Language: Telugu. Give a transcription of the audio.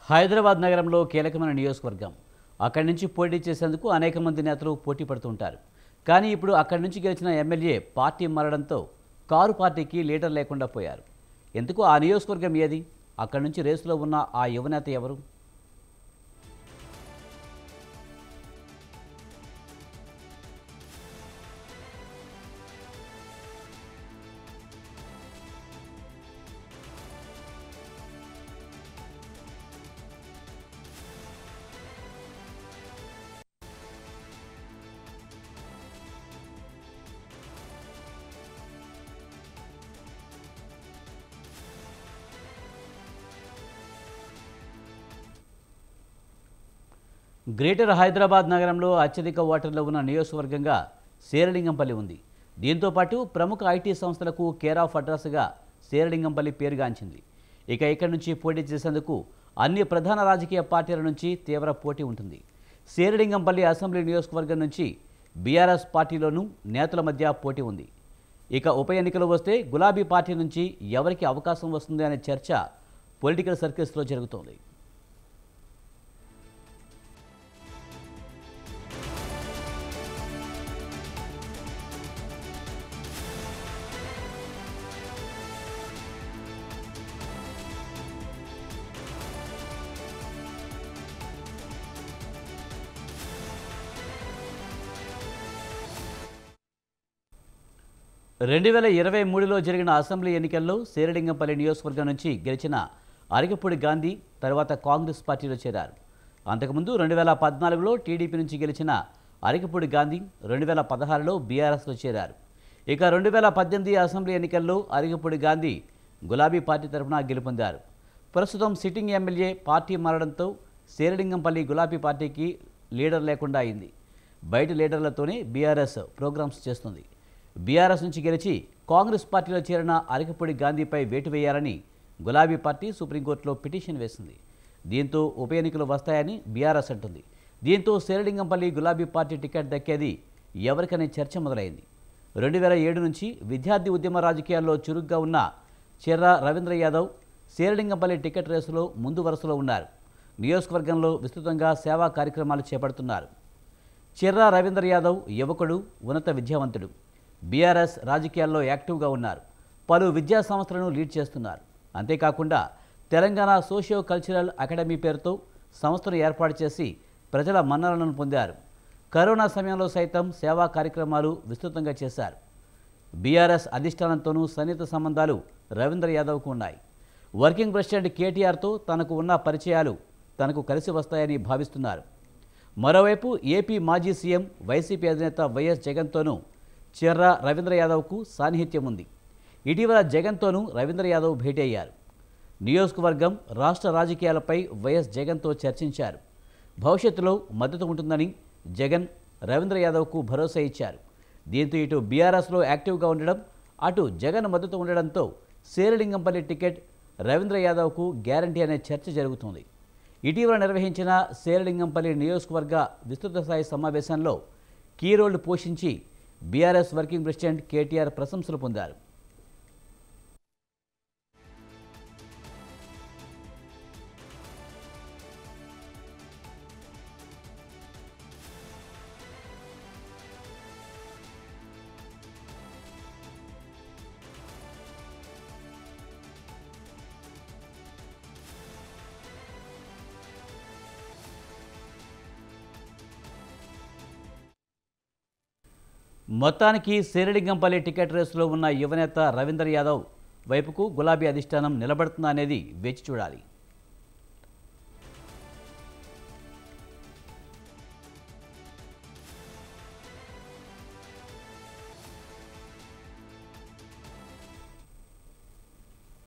హైదరాబాద్ నగరంలో కీలకమైన నియోజకవర్గం. అక్కడి నుంచి పోటీ చేసేందుకు అనేక మంది నేతలు పోటీ పడుతుంటారు. కానీ ఇప్పుడు అక్కడి నుంచి గెలిచిన ఎమ్మెల్యే పార్టీ మారడంతో కారు పార్టీకి లీడర్ లేకుండా పోయారు. ఎందుకు ఆ నియోజకవర్గం ఏది? అక్కడి నుంచి రేసులో ఉన్న ఆ యువనేత ఎవరు? గ్రేటర్ హైదరాబాద్ నగరంలో అత్యధిక ఓటర్లు ఉన్న నియోజకవర్గంగా శేరిలింగంపల్లి ఉంది. దీంతో పాటు ప్రముఖ ఐటీ సంస్థలకు కేర్ ఆఫ్ అడ్రస్గా శేరిలింగంపల్లి పేరుగాంచింది. ఇక ఇక్కడి నుంచి పోటీ చేసేందుకు అన్ని ప్రధాన రాజకీయ పార్టీల నుంచి తీవ్ర పోటీ ఉంటుంది. శేరిలింగంపల్లి అసెంబ్లీ నియోజకవర్గం నుంచి బీఆర్ఎస్ పార్టీలోనూ నేతల మధ్య పోటీ ఉంది. ఇక ఉప ఎన్నికలు వస్తే గులాబీ పార్టీ నుంచి ఎవరికి అవకాశం వస్తుంది అనే చర్చ పొలిటికల్ సర్కిల్స్లో జరుగుతోంది. రెండు 2023లో జరిగిన అసెంబ్లీ ఎన్నికల్లో శేరిలింగంపల్లి నియోజకవర్గం నుంచి గెలిచిన అరిగపూడి గాంధీ తర్వాత కాంగ్రెస్ పార్టీలో చేరారు. అంతకుముందు 2014లో టీడీపీ నుంచి గెలిచిన అరిగపూడి గాంధీ 2016లో బీఆర్ఎస్లో చేరారు. ఇక 2018 అసెంబ్లీ ఎన్నికల్లో అరిగపూడి గాంధీ గులాబీ పార్టీ తరఫున గెలుపొందారు. ప్రస్తుతం సిట్టింగ్ ఎమ్మెల్యే పార్టీ మారడంతో శేరిలింగంపల్లి గులాబీ పార్టీకి లీడర్ లేకుండా అయింది. బయట లీడర్లతోనే బీఆర్ఎస్ ప్రోగ్రామ్స్ చేస్తుంది. బీఆర్ఎస్ నుంచి గెలిచి కాంగ్రెస్ పార్టీలో చేరిన అరికపూడి గాంధీపై వేటు వేయాలని గులాబీ పార్టీ సుప్రీంకోర్టులో పిటిషన్ వేసింది. దీంతో ఉప ఎన్నికలు వస్తాయని బీఆర్ఎస్ అంటుంది. దీంతో శేరిలింగంపల్లి గులాబీ పార్టీ టికెట్ దక్కేది ఎవరికనే చర్చ మొదలైంది. 2007 నుంచి విద్యార్థి ఉద్యమ రాజకీయాల్లో చురుగ్గా ఉన్న చెర్రా రవీంద్ర యాదవ్ శేరిలింగంపల్లి టికెట్ రేసులో ముందు వరుసలో ఉన్నారు. నియోజకవర్గంలో విస్తృతంగా సేవా కార్యక్రమాలు చేపడుతున్నారు. చెర్రా రవీంద్ర యాదవ్ యువకుడు, ఉన్నత విద్యావంతుడు. బీఆర్ఎస్ రాజకీయాల్లో యాక్టివ్గా ఉన్నారు. పలు విద్యా సంస్థలను లీడ్ చేస్తున్నారు. అంతేకాకుండా తెలంగాణ సోషియో కల్చరల్ అకాడమీ పేరుతో సంస్థను ఏర్పాటు చేసి ప్రజల మన్ననలను పొందారు. కరోనా సమయంలో సైతం సేవా కార్యక్రమాలు విస్తృతంగా చేశారు. బీఆర్ఎస్ అధిష్టానంతోనూ సన్నిహిత సంబంధాలు రవీంద్ర యాదవ్కు ఉన్నాయి. వర్కింగ్ ప్రెసిడెంట్ కేటీఆర్తో తనకు ఉన్న పరిచయాలు తనకు కలిసి వస్తాయని భావిస్తున్నారు. మరోవైపు ఏపీ మాజీ సీఎం వైసీపీ అధినేత వైఎస్ జగన్తోనూ చెర్రా రవీంద్ర యాదవ్కు సాన్నిహిత్యం ఉంది. ఇటీవల జగన్తోనూ రవీంద్ర యాదవ్ భేటీ అయ్యారు. నియోజకవర్గం, రాష్ట్ర రాజకీయాలపై వైఎస్ జగన్తో చర్చించారు. భవిష్యత్తులో మద్దతు ఉంటుందని జగన్ రవీంద్ర యాదవ్కు భరోసా ఇచ్చారు. దీంతో ఇటు బీఆర్ఎస్లో యాక్టివ్గా ఉండడం, అటు జగన్ మద్దతు ఉండడంతో శేరిలింగంపల్లి టికెట్ రవీంద్ర యాదవ్కు గ్యారంటీ అనే చర్చ జరుగుతుంది. ఇటీవల నిర్వహించిన శేరిలింగంపల్లి నియోజకవర్గ విస్తృత స్థాయి సమావేశంలో కీ రోల్ పోషించి బీఆర్ఎస్ వర్కింగ్ ప్రెసిడెంట్ కేటీఆర్ ప్రశంసలు పొందారు. మొత్తానికి శేరిలింగంపల్లి టికెట్ రేసులో ఉన్న యువనేత రవీంద్ర యాదవ్ వైపుకు గులాబీ అధిష్టానం నిలబడుతుందా అనేది వేచి చూడాలి.